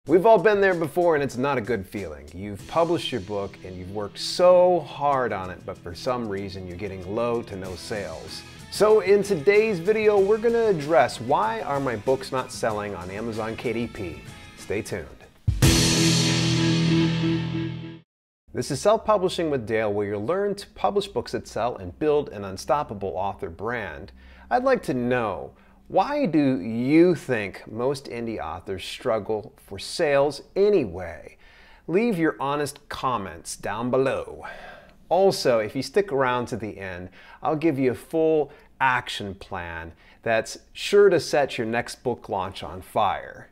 We've all been there before, and it's not a good feeling. You've published your book and you've worked so hard on it, but for some reason you're getting low to no sales. So in today's video, we're going to address why are my books not selling on Amazon KDP. Stay tuned. This is Self-Publishing with Dale, where you'll learn to publish books that sell and build an unstoppable author brand. I'd like to know, why do you think most indie authors struggle for sales anyway? Leave your honest comments down below. Also, if you stick around to the end, I'll give you a full action plan that's sure to set your next book launch on fire.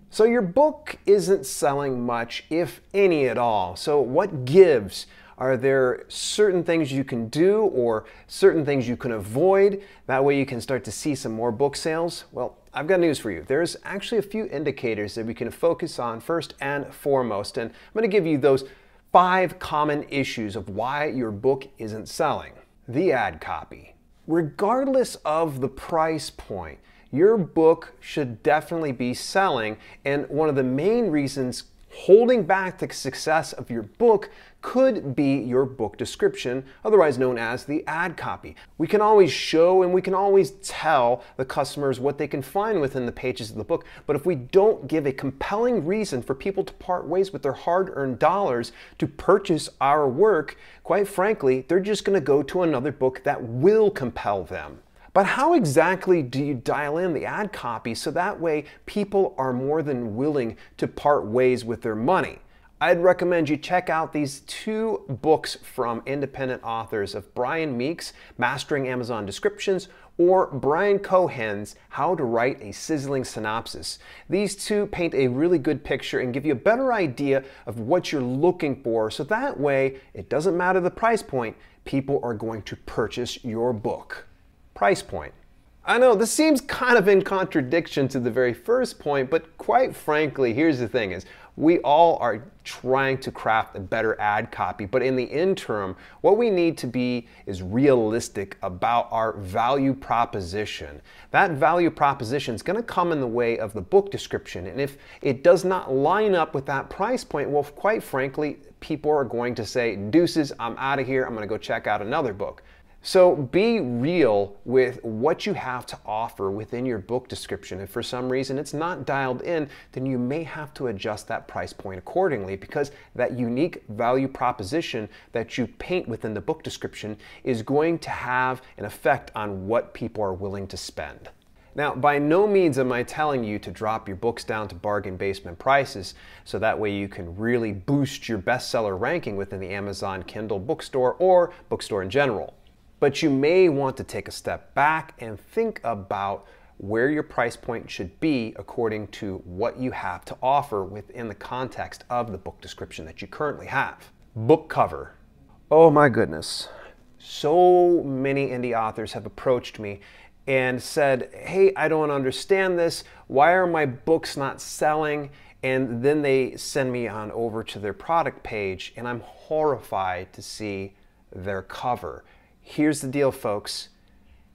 So your book isn't selling much, if any at all. So what gives? Are there certain things you can do or certain things you can avoid? That way you can start to see some more book sales? Well, I've got news for you. There's actually a few indicators that we can focus on first and foremost. And I'm going to give you those 5 common issues of why your book isn't selling. The ad copy. Regardless of the price point, your book should definitely be selling, and one of the main reasons holding back the success of your book could be your book description, otherwise known as the ad copy. We can always show and we can always tell the customers what they can find within the pages of the book, but if we don't give a compelling reason for people to part ways with their hard-earned dollars to purchase our work, quite frankly, they're just going to go to another book that will compel them. But how exactly do you dial in the ad copy so that way people are more than willing to part ways with their money? I'd recommend you check out these 2 books from independent authors of Brian Meek's Mastering Amazon Descriptions or Brian Cohen's How to Write a Sizzling Synopsis. These 2 paint a really good picture and give you a better idea of what you're looking for, so that way it doesn't matter the price point, people are going to purchase your book. Price point. I know this seems kind of in contradiction to the very first point, but quite frankly, here's the thing is, we all are trying to craft a better ad copy, but in the interim, what we need to be is realistic about our value proposition. That value proposition is going to come in the way of the book description, and if it does not line up with that price point, well, quite frankly, people are going to say, deuces, I'm out of here, I'm going to go check out another book. So be real with what you have to offer within your book description. If for some reason it's not dialed in, then you may have to adjust that price point accordingly, because that unique value proposition that you paint within the book description is going to have an effect on what people are willing to spend. Now, by no means am I telling you to drop your books down to bargain basement prices so that way you can really boost your bestseller ranking within the Amazon Kindle bookstore or bookstore in general. But you may want to take a step back and think about where your price point should be according to what you have to offer within the context of the book description that you currently have. Book cover. Oh my goodness. So many indie authors have approached me and said, hey, I don't understand this. Why are my books not selling? And then they send me on over to their product page and I'm horrified to see their cover. Here's the deal, folks.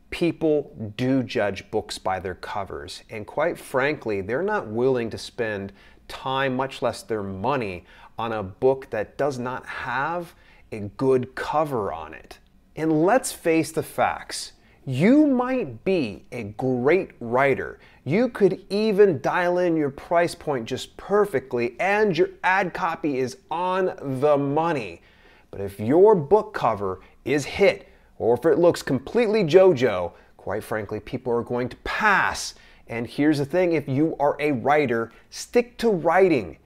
People do judge books by their covers, and quite frankly, they're not willing to spend time, much less their money, on a book that does not have a good cover on it. And let's face the facts. You might be a great writer. You could even dial in your price point just perfectly, and your ad copy is on the money. But if your book cover is hit, or if it looks completely JoJo, quite frankly, people are going to pass. And here's the thing, if you are a writer, stick to writing.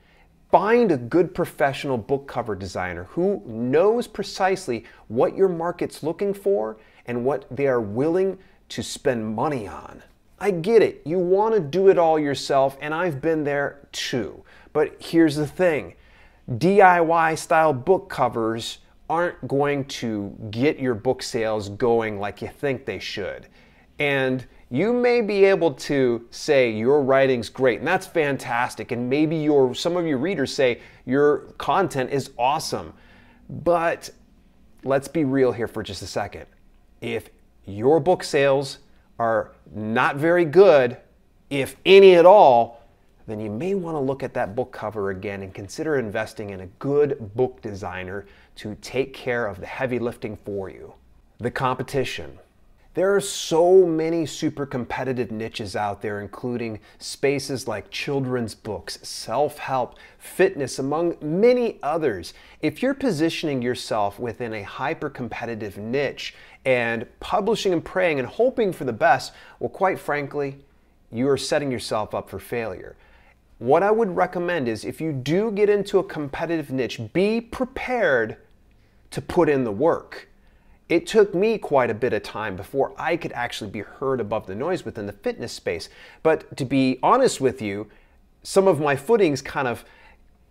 Find a good professional book cover designer who knows precisely what your market's looking for and what they are willing to spend money on. I get it, you want to do it all yourself, and I've been there too. But here's the thing, DIY style book covers aren't going to get your book sales going like you think they should. And you may be able to say your writing's great, and that's fantastic, and maybe some of your readers say your content is awesome. But let's be real here for just a second. If your book sales are not very good, if any at all, then you may want to look at that book cover again and consider investing in a good book designer to take care of the heavy lifting for you. The competition. There are so many super competitive niches out there, including spaces like children's books, self-help, fitness, among many others. If you're positioning yourself within a hyper-competitive niche and publishing and praying and hoping for the best, well, quite frankly, you are setting yourself up for failure. What I would recommend is if you do get into a competitive niche, be prepared to put in the work. It took me quite a bit of time before I could actually be heard above the noise within the fitness space. But to be honest with you, some of my footings kind of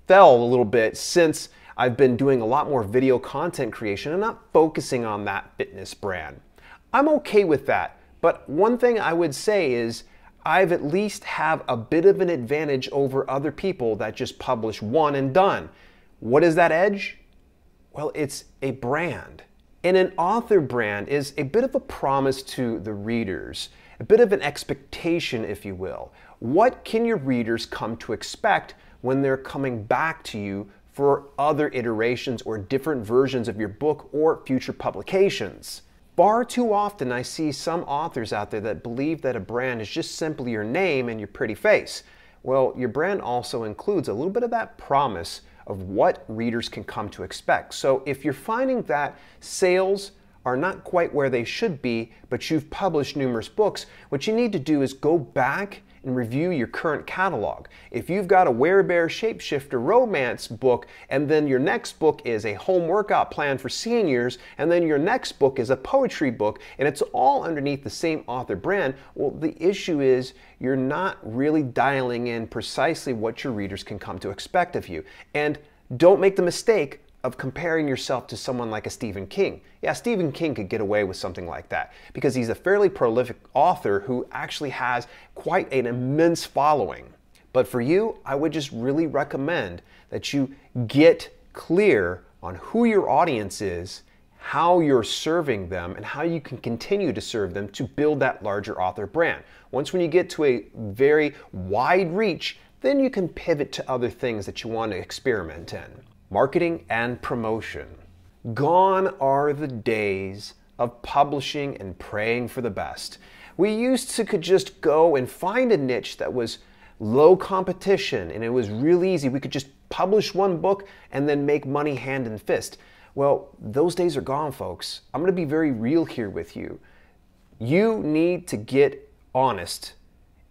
fell a little bit since I've been doing a lot more video content creation and not focusing on that fitness brand. I'm okay with that, but one thing I would say is I've at least have a bit of an advantage over other people that just publish one and done. What is that edge? Well, it's a brand. And an author brand is a bit of a promise to the readers, a bit of an expectation, if you will. What can your readers come to expect when they're coming back to you for other iterations or different versions of your book or future publications? Far too often I see some authors out there that believe that a brand is just simply your name and your pretty face. Well, your brand also includes a little bit of that promise of what readers can come to expect. So if you're finding that sales are not quite where they should be, but you've published numerous books, what you need to do is go back and review your current catalog. If you've got a Werebear Shapeshifter romance book, and then your next book is a home workout plan for seniors, and then your next book is a poetry book, and it's all underneath the same author brand, well, the issue is you're not really dialing in precisely what your readers can come to expect of you. And don't make the mistake of comparing yourself to someone like a Stephen King. Yeah, Stephen King could get away with something like that because he's a fairly prolific author who actually has quite an immense following. But for you, I would just really recommend that you get clear on who your audience is, how you're serving them, and how you can continue to serve them to build that larger author brand. Once when you get to a very wide reach, then you can pivot to other things that you want to experiment in. Marketing and promotion. Gone are the days of publishing and praying for the best. We used to could just go and find a niche that was low competition and it was real easy. We could just publish one book and then make money hand and fist. Well, those days are gone, folks. I'm going to be very real here with you. You need to get honest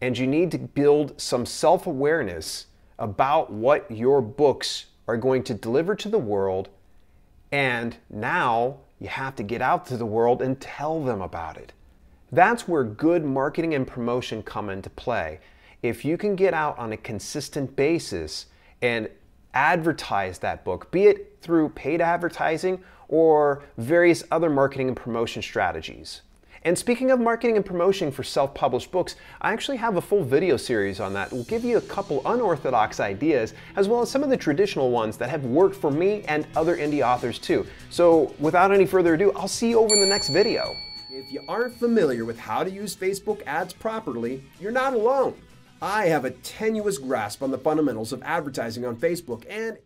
and you need to build some self-awareness about what your books are going to deliver to the world, and now you have to get out to the world and tell them about it. That's where good marketing and promotion come into play. If you can get out on a consistent basis and advertise that book, be it through paid advertising or various other marketing and promotion strategies. And speaking of marketing and promotion for self-published books, I actually have a full video series on that. We'll give you a couple unorthodox ideas, as well as some of the traditional ones that have worked for me and other indie authors too. So without any further ado, I'll see you over in the next video. If you aren't familiar with how to use Facebook ads properly, you're not alone. I have a tenuous grasp on the fundamentals of advertising on Facebook, and